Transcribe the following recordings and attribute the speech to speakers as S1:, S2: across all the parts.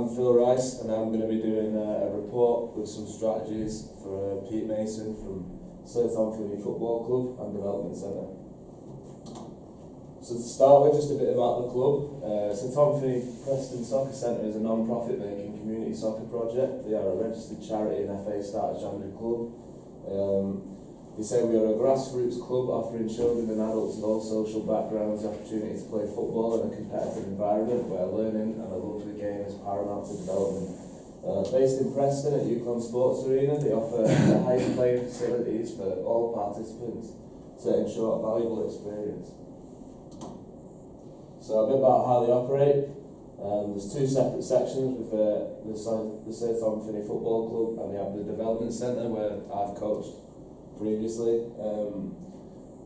S1: I'm Phill and I'm going to be doing a report with some strategies for Pete Mason from TL3169 Football Club and Development Centre. So to start with, just a bit about the club. TL3169 Preston Soccer Centre is a non-profit making community soccer project. They are a registered charity and FA starter champion club. We say we are a grassroots club offering children and adults of all social backgrounds the opportunity to play football in a competitive environment where learning and a love of the game is paramount to development. Based in Preston at UCLAN Sports Arena, they offer high playing facilities for all participants to ensure a valuable experience. So a bit about how they operate. There's two separate sections with the TL3169 Football Club, and they have the Development Centre where I've coached previously.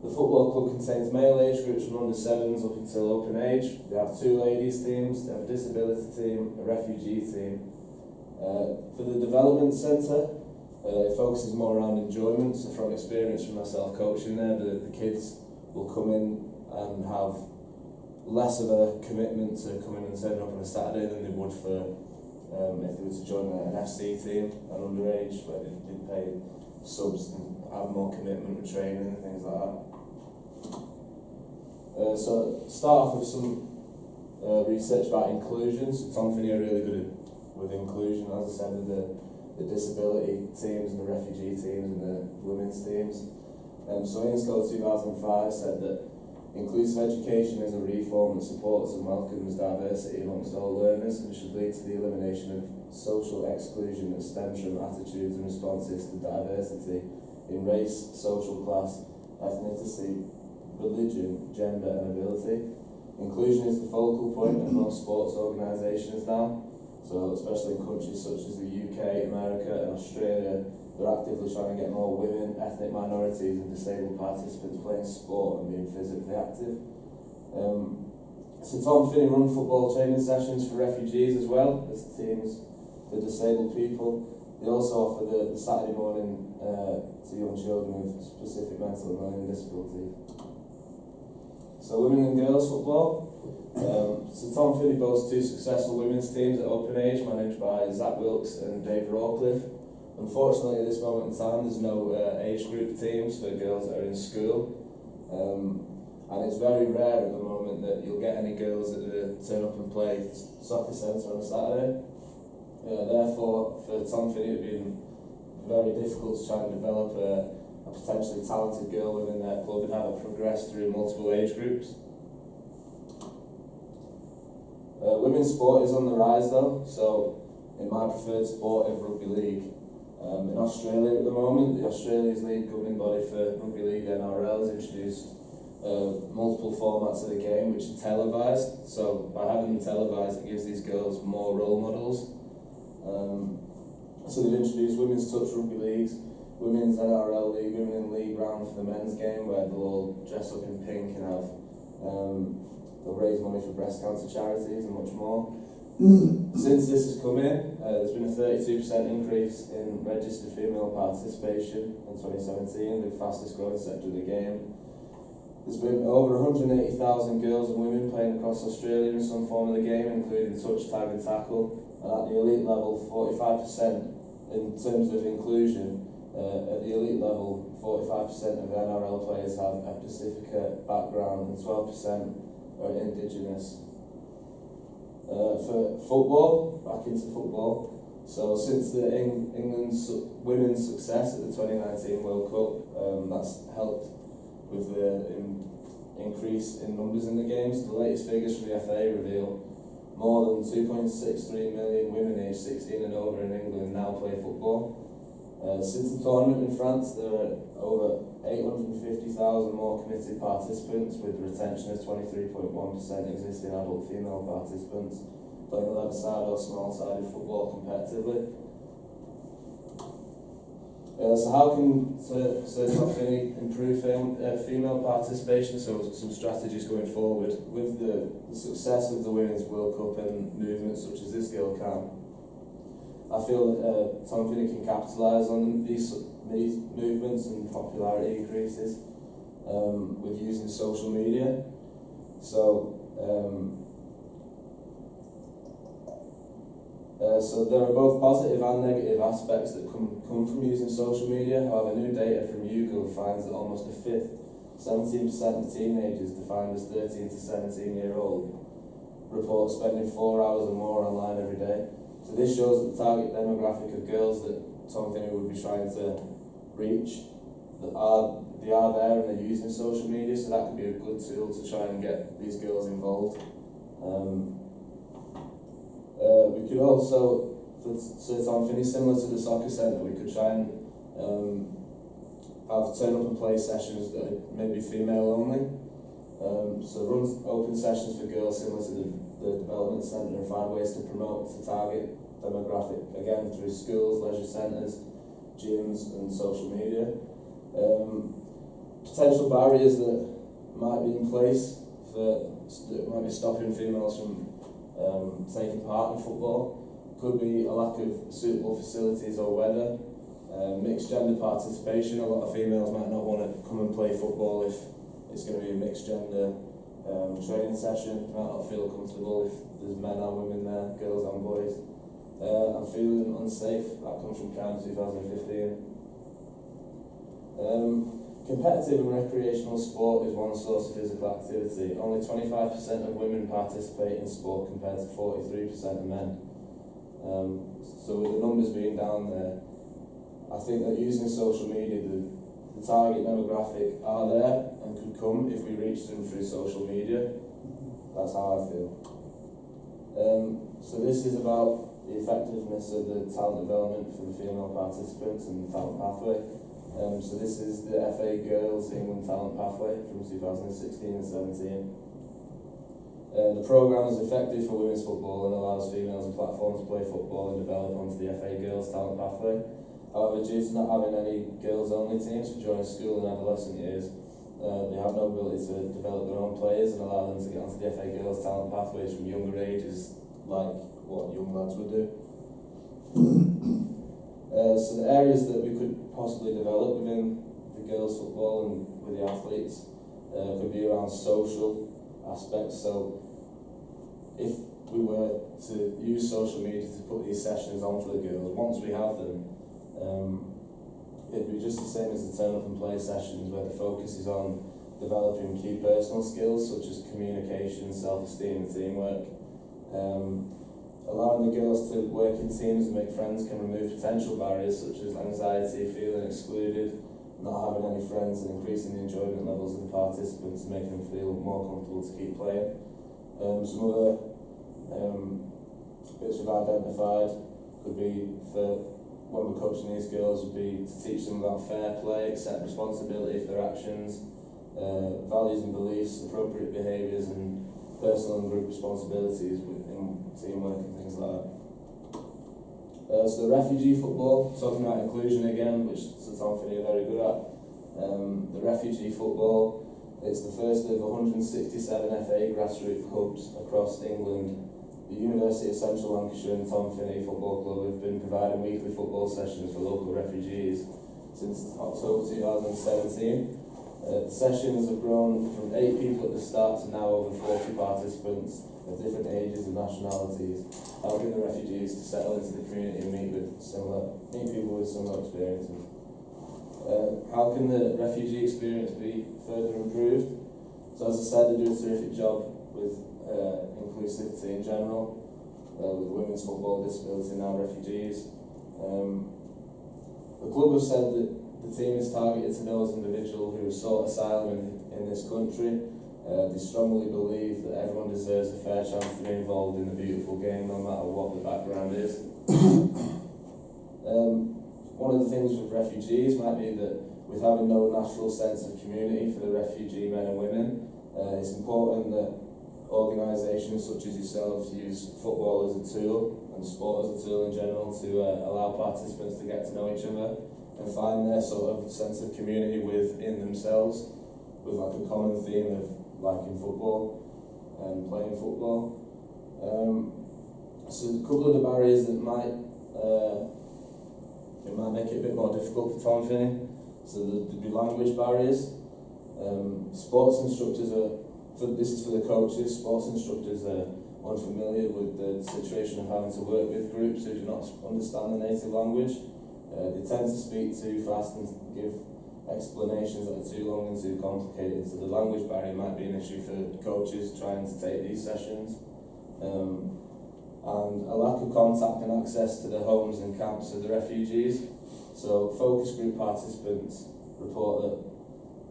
S1: The football club contains male age groups from under 7s up until open age. They have two ladies teams, they have a disability team, a refugee team. For the development centre, it focuses more around enjoyment. So from experience from myself coaching there, the kids will come in and have less of a commitment to coming and turning up on a Saturday than they would for if they were to join an FC team, an underage, where they pay subs and have more commitment with training and things like that. So start off with some research about inclusion. So TL3169 are really good with inclusion, as I said, with the disability teams and the refugee teams and the women's teams. So INSCO 2005 said that inclusive education is a reform that supports and welcomes diversity amongst all learners and should lead to the elimination of social exclusion that stems from attitudes and responses to diversity in race, social class, ethnicity, religion, gender and ability. Inclusion is the focal point of most sports organisations now, so especially in countries such as the UK, America and Australia, they're actively trying to get more women, ethnic minorities and disabled participants playing sport and being physically active. So TL3169 run football training sessions for refugees as well as teams for disabled people. They also offer the Saturday morning to young children with specific mental and learning disabilities. So women and girls football. So TL3169 boasts two successful women's teams at open age, managed by Zach Wilkes and Dave Rawcliffe. Unfortunately, at this moment in time, there's no age group teams for girls that are in school, and it's very rare at the moment that you'll get any girls that turn up and play soccer centre on a Saturday. Therefore, for TL3169, it would be very difficult to try and develop a potentially talented girl within their club and have it progress through multiple age groups. Women's sport is on the rise though, so in my preferred sport of rugby league. In Australia at the moment, the Australia's league governing body for rugby league, NRL, has introduced multiple formats of the game which are televised. So by having them televised, it gives these girls more role models. So they've introduced women's touch rugby leagues, women's NRL league, women in league round for the men's game, where they'll all dress up in pink and have they'll raise money for breast cancer charities and much more. Since this has come in, there's been a 32% increase in registered female participation in 2017, the fastest growing sector of the game. There's been over 180,000 girls and women playing across Australia in some form of the game, including touch, tag and tackle. And at the elite level, 45% in terms of inclusion. At the elite level, 45% of NRL players have a Pacifica background and 12% are Indigenous. For football, back into football. So since the England's women's success at the 2019 World Cup, that's helped with the increase in numbers in the games. The latest figures from the FA reveal more than 2.63 million women aged 16 and over in England now play football. Since the tournament in France, there are over 850,000 more committed participants, with a retention of 23.1% existing adult female participants playing 11-side or small-sided football competitively. So how can TL3169 improve female participation? So some strategies going forward. With the success of the Women's World Cup and movements such as this girl can, I feel that TL3169 can capitalise on these movements and popularity increases with using social media. So So there are both positive and negative aspects that come from using social media. However, new data from YouGov finds that almost a fifth, 17% of teenagers defined as 13 to 17-year-old, report spending 4 hours or more online every day. So this shows that the target demographic of girls that Tom Finney would be trying to reach, they are there and they're using social media, so that could be a good tool to try and get these girls involved. We could also, so Tom Finney, similar to the soccer centre, we could try and have turn up and play sessions that are maybe female only. So run open sessions for girls similar to the development centre and find ways to promote the target demographic, again through schools, leisure centres, gyms and social media. Potential barriers that might be in place that might be stopping females from taking part in football could be a lack of suitable facilities or weather, mixed gender participation. A lot of females might not want to come and play football if it's going to be a mixed gender training session. Might not feel comfortable if there's men and women there, girls and boys. I'm feeling unsafe. That comes from CAN 2015. Competitive and recreational sport is one source of physical activity. Only 25% of women participate in sport compared to 43% of men. So with the numbers being down there, I think that using social media, the target demographic are there and could come if we reach them through social media. That's how I feel. So this is about the effectiveness of the talent development for the female participants and the talent pathway. So this is the FA Girls England Talent Pathway from 2016 and 17. The programme is effective for women's football and allows females a platform to play football and develop onto the FA Girls Talent Pathway. However, due to not having any girls-only teams for during school and adolescent years, they have no ability to develop their own players and allow them to get onto the FA Girls Talent Pathways from younger ages, like what young lads would do. So the areas that we could possibly develop within the girls' football and with the athletes could be around social aspects. So if we were to use social media to put these sessions on for the girls, once we have them, it'd be just the same as the turn up and play sessions where the focus is on developing key personal skills such as communication, self-esteem and teamwork. Allowing the girls to work in teams and make friends can remove potential barriers such as anxiety, feeling excluded, not having any friends, and increasing the enjoyment levels of the participants and making them feel more comfortable to keep playing. Some other bits we've identified could be for when we're coaching these girls would be to teach them about fair play, accept responsibility for their actions, values and beliefs, appropriate behaviours and personal and group responsibilities in teamwork and things like that. So the refugee football, talking about inclusion again, which Tom Finney are very good at. The refugee football, it's the first of 167 FA grassroots clubs across England. The University of Central Lancashire and Tom Finney Football Club have been providing weekly football sessions for local refugees since October 2017. The sessions have grown from 8 people at the start to now over 40 participants of different ages and nationalities, helping the refugees to settle into the community and meet people with similar experiences. How can the refugee experience be further improved? So as I said, they do a terrific job with inclusivity in general, with women's football, disability and now refugees. The club have said that the team is targeted to those individuals who have sought asylum in this country. They strongly believe that everyone deserves a fair chance to be involved in the beautiful game, no matter what the background is. One of the things with refugees might be that with having no natural sense of community for the refugee men and women, it's important that organisations such as yourselves use football as a tool and sport as a tool in general to allow participants to get to know each other and find their sort of sense of community within themselves, with like a common theme of liking football and playing football. So a couple of the barriers that might make it a bit more difficult for Tom Finney. So there'd be language barriers. Sports instructors this is for the coaches. Sports instructors are unfamiliar with the situation of having to work with groups who do not understand the native language. They tend to speak too fast and give explanations that are too long and too complicated, so the language barrier might be an issue for coaches trying to take these sessions. And a lack of contact and access to the homes and camps of the refugees. So focus group participants report that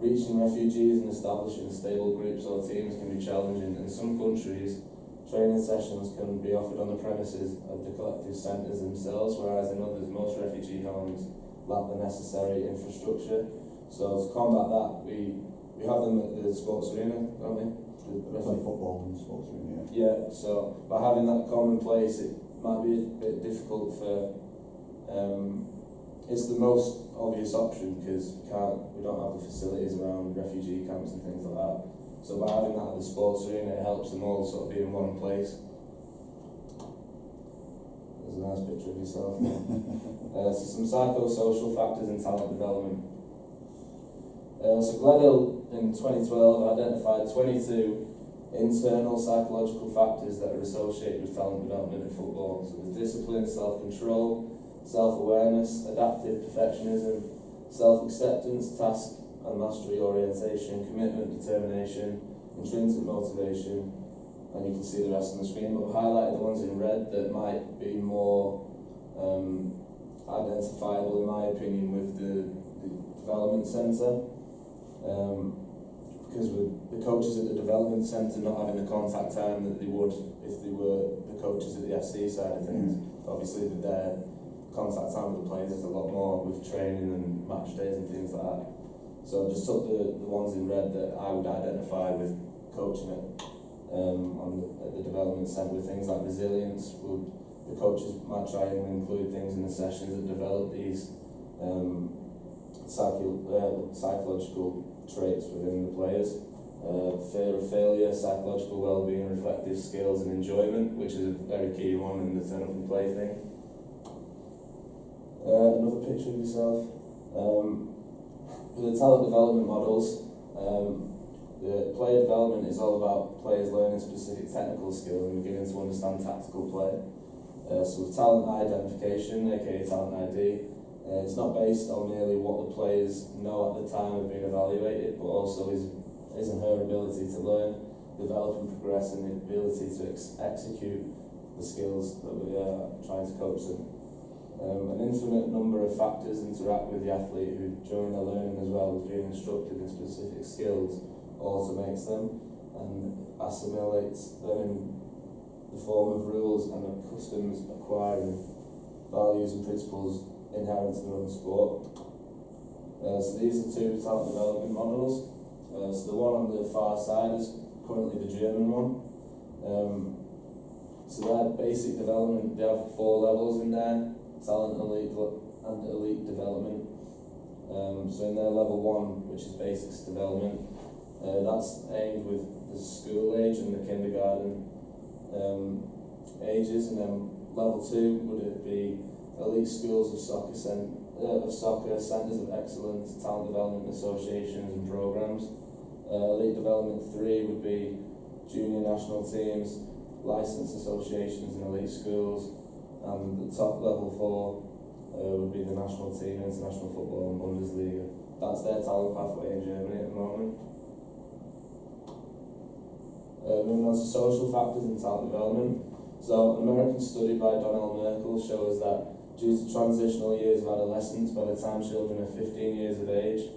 S1: reaching refugees and establishing stable groups or teams can be challenging. In some countries, training sessions can be offered on the premises of the collective centres themselves, whereas in others, most refugee homes lack the necessary infrastructure. So to combat that, we have them at the sports arena, don't we?
S2: Play football in the sports arena, yeah.
S1: Yeah, so by having that common place, it might be a bit difficult for. It's the most obvious option because we don't have the facilities around refugee camps and things like that. So by having that at the sports arena, it helps them all sort of be in one place. There's a nice picture of yourself. So some psychosocial factors in talent development. So Gledhill in 2012 identified 22 internal psychological factors that are associated with talent development in football. So there's discipline, self-control, self-awareness, adaptive perfectionism, self-acceptance, task and mastery orientation, commitment, determination, intrinsic motivation, and you can see the rest on the screen, but I've highlighted the ones in red that might be more identifiable in my opinion with the development centre. Because with the coaches at the development centre not having the contact time that they would if they were the coaches at the FC side of things. Obviously their contact time with the players is a lot more with training and match days and things like that. So I just took the ones in red that I would identify with coaching at the development centre, with things like resilience. The coaches might try and include things in the sessions that develop these psychological traits within the players. Fear of failure, psychological well-being, reflective skills and enjoyment, which is a very key one in the turn up and play thing. Another picture of yourself. The talent development models, the player development is all about players learning specific technical skills and beginning to understand tactical play. So with talent identification, aka talent ID, it's not based on merely what the players know at the time of being evaluated, but also his and her ability to learn, develop and progress, and the ability to execute the skills that we are trying to coach them. An infinite number of factors interact with the athlete who, during their learning as well as being instructed in specific skills, automates them and assimilates them in the form of rules and of customs, acquiring values and principles inherent to their own sport. So these are two talent development models. So the one on the far side is currently the German one. So their basic development, they have 4 levels in there: talent, elite, and elite development. So in their level 1, which is basics development, that's aimed with the school age and the kindergarten ages, and then level 2 would it be elite schools of soccer, centres of excellence, talent development associations and programs. Elite development 3 would be junior national teams, licensed associations and elite schools, and the top level 4 would be the national team, international football and Bundesliga. That's their talent pathway in Germany at the moment. Moving on to social factors in talent development. So an American study by Donnell Merkel shows that due to transitional years of adolescence, by the time children are 15 years of age,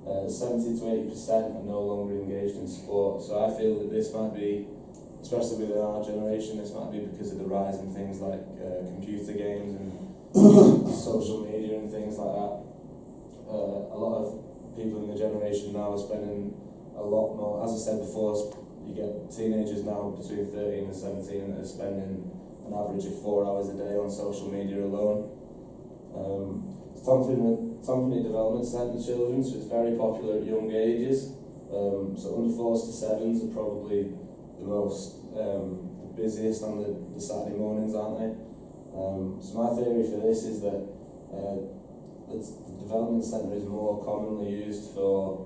S1: 70 to 80% are no longer engaged in sport. So I feel that this might be, especially within our generation, this might be because of the rise in things like computer games and social media and things like that. A lot of people in the generation now are spending a lot more, as I said before, you get teenagers now between 13 and 17 that are spending an average of 4 hours a day on social media alone. Company development centre children, so it's very popular at young ages. So under 4s to 7s are probably the most the busiest on the Saturday mornings, aren't they? So my theory for this is that the development centre is more commonly used for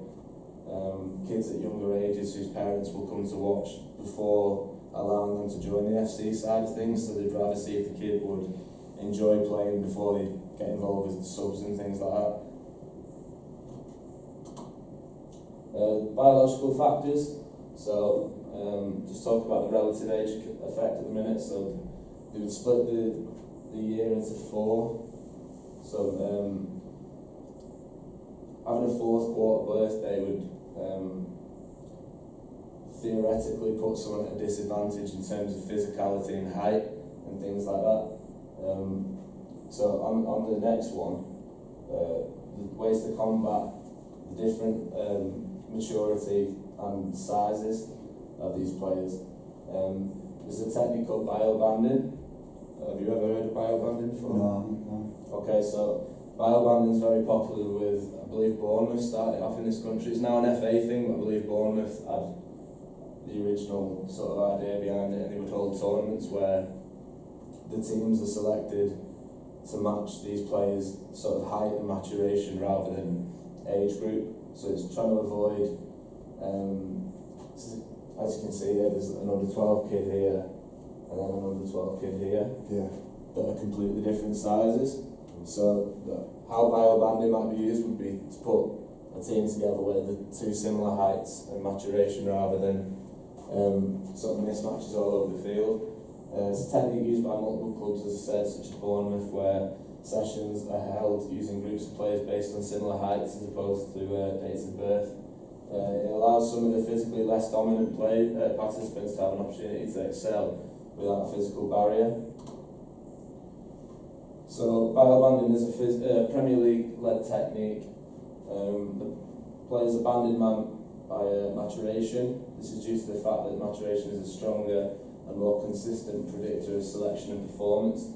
S1: kids at younger ages whose parents will come to watch before allowing them to join the FC side of things, so they'd rather see if the kid would enjoy playing before they get involved with subs and things like that. Biological factors, so just talk about the relative age effect at the minute. So they would split the year into 4. So having a 4th quarter birthday would theoretically put someone at a disadvantage in terms of physicality and height and things like that. So on the next one, the ways to combat the different maturity and sizes of these players. There's a technique called biobanding. Have you ever heard of biobanding before?
S2: No.
S1: Okay, so biobanding is very popular with, I believe Bournemouth started off in this country. It's now an FA thing, but I believe Bournemouth had the original sort of idea behind it, and they would hold tournaments where the teams are selected to match these players' sort of height and maturation rather than age group. So it's trying to avoid, as you can see here, there's an under 12 kid here and then an under 12 kid here that are completely different sizes. So how biobanding might be used would be to put a team together where the 2 similar heights and maturation rather than sort of mismatches all over the field. It's a technique used by multiple clubs, as I said, such as Bournemouth, where sessions are held using groups of players based on similar heights as opposed to dates of birth. It allows some of the physically less dominant participants to have an opportunity to excel without a physical barrier. So biobanding is a Premier League-led technique. The players are banded by maturation. This is due to the fact that maturation is a stronger and more consistent predictor of selection and performance.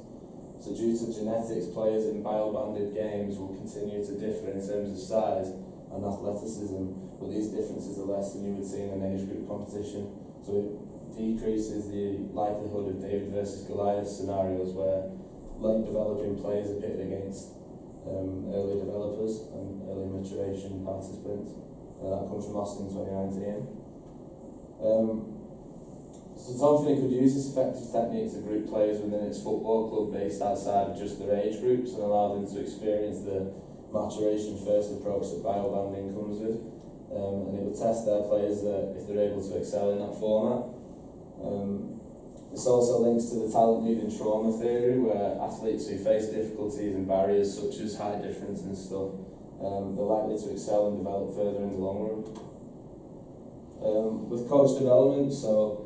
S1: So due to genetics, players in biobanded games will continue to differ in terms of size and athleticism, but these differences are less than you would see in an age group competition. So it decreases the likelihood of David versus Goliath scenarios where late developing players are pitted against early developers and early maturation participants. That comes from Austin 2019. So Tom Finney could use this effective technique to group players within its football club based outside of just their age groups and allow them to experience the maturation first approach that biobanding comes with, and it will test their players if they're able to excel in that format. This also links to the talent need and trauma theory, where athletes who face difficulties and barriers such as height difference and stuff, they're likely to excel and develop further in the long run. With coach development, so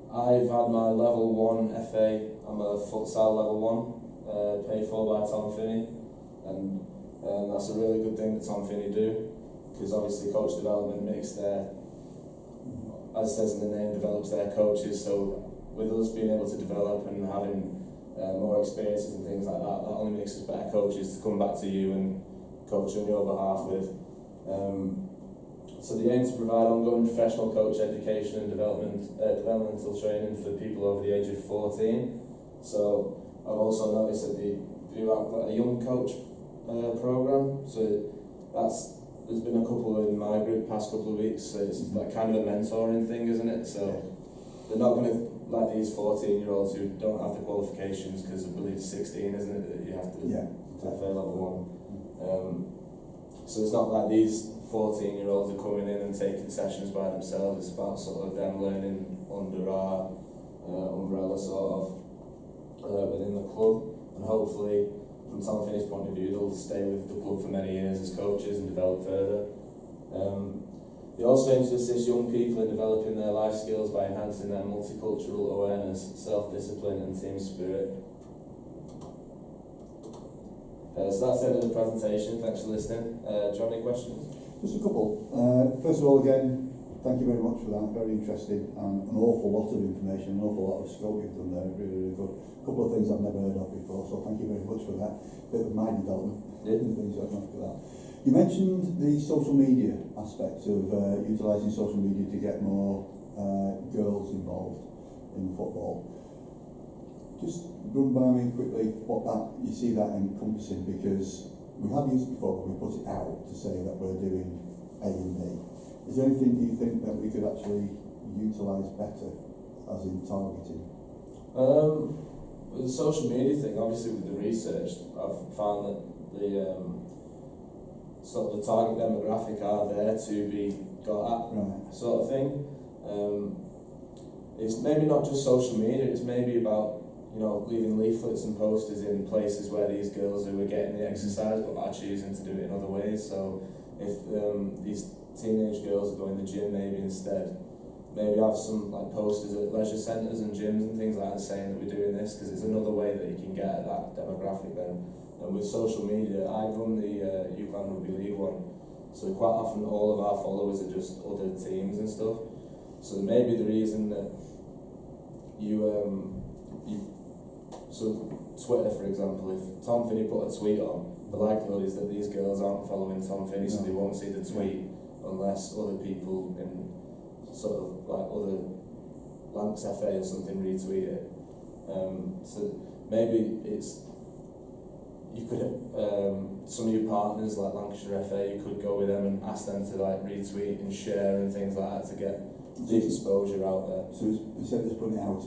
S1: I've had my level 1 FA, I'm a futsal level 1, paid for by Tom Finney, and that's a really good thing that Tom Finney do, because obviously coach development makes their, as it says in the name, develops their coaches. So with us being able to develop and having more experiences and things like that, that only makes us better coaches to come back to you and coach on your behalf with. So the aim is to provide ongoing professional coach education and developmental training for people over the age of 14. So I've also noticed that they do have a young coach program. So there's been a couple in my group past couple of weeks. So it's like kind of a mentoring thing, isn't it? So they're not going to like these 14-year-olds who don't have the qualifications, because I believe it's 16, isn't it, that you have to FA level 1. So it's not like these 14-year-olds are coming in and taking sessions by themselves. It's about sort of them learning under our umbrella sort of within the club, and hopefully from Tom Finney's point of view they'll stay with the club for many years as coaches and develop further. They also aim to assist young people in developing their life skills by enhancing their multicultural awareness, self-discipline and team spirit. So that's the end of the presentation. Thanks for listening. Do you have any questions?
S2: Just a couple. First of all, again, thank you very much for that. Very interesting, and an awful lot of information, an awful lot of scope you've done there. Really, really good. A couple of things I've never heard of before, so thank you very much for that. Bit of my development and things like that. You mentioned the social media aspect of utilising social media to get more girls involved in football. Just run by me quickly what that you see that encompassing, because we have used it before, but we put it out to say that we're doing A and B. Is there anything you think that we could actually utilise better, as in targeting?
S1: With the social media thing, obviously with the research, I've found that the sort of the target demographic are there to be got at,
S2: Right.
S1: sort of thing. It's maybe not just social media, it's maybe about, you know, leaving leaflets and posters in places where these girls who are getting the exercise but are choosing to do it in other ways. So if these teenage girls are going to the gym, maybe instead, maybe have some like posters at leisure centres and gyms and things like that saying that we're doing this, because it's another way that you can get at that demographic then. And with social media, I run the UCLAN Rugby League one, so quite often all of our followers are just other teams and stuff. So maybe the reason that so Twitter, for example, if Tom Finney put a tweet on, the likelihood is that these girls aren't following Tom Finney, so they won't see the tweet unless other people in sort of like other Lancs FA or something retweet it. So maybe it's, you could some of your partners like Lancashire FA, you could go with them and ask them to like retweet and share and things like that to get the exposure out there.
S2: So instead of just putting it out,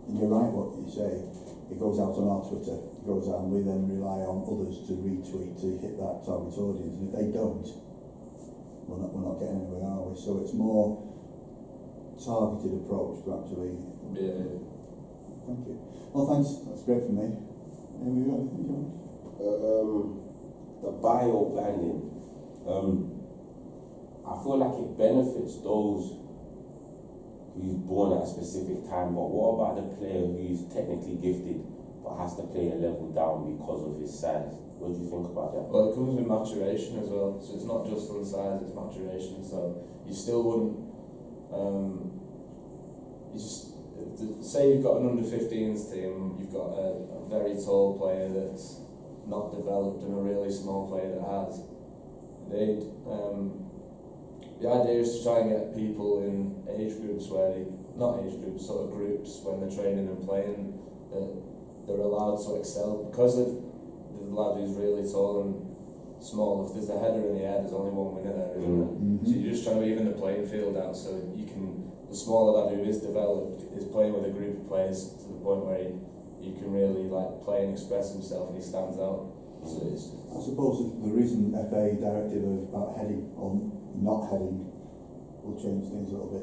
S2: and you're right what you say, it goes out on our Twitter, it goes out, and we then rely on others to retweet to hit that target audience, and if they don't, we're not getting anywhere, are we? So it's more targeted approach to actually.
S1: Yeah.
S2: Thank you. Well, thanks. That's great for me. Have you got anything, John?
S3: The bio banding. I feel like it benefits those who's born at a specific time, but what about the player who's technically gifted but has to play a level down because of his size? What do you think about that?
S1: Well, it comes with maturation as well, so it's not just on the size, it's maturation. So you still wouldn't, you just, say you've got an under-15s team, you've got a very tall player that's not developed and a really small player that has. The idea is to try and get people in age groups where not age groups, sort of groups when they're training and playing, that they're allowed to excel. Because of the lad who's really tall and small, if there's a header in the air, there's only one winner there, isn't there?
S2: Mm-hmm.
S1: So you're just trying to even the playing field out so you can, the smaller lad who is developed is playing with a group of players to the point where you can really like play and express himself and he stands out. So it's,
S2: I suppose the recent FA directive about heading or not heading will change things a little bit.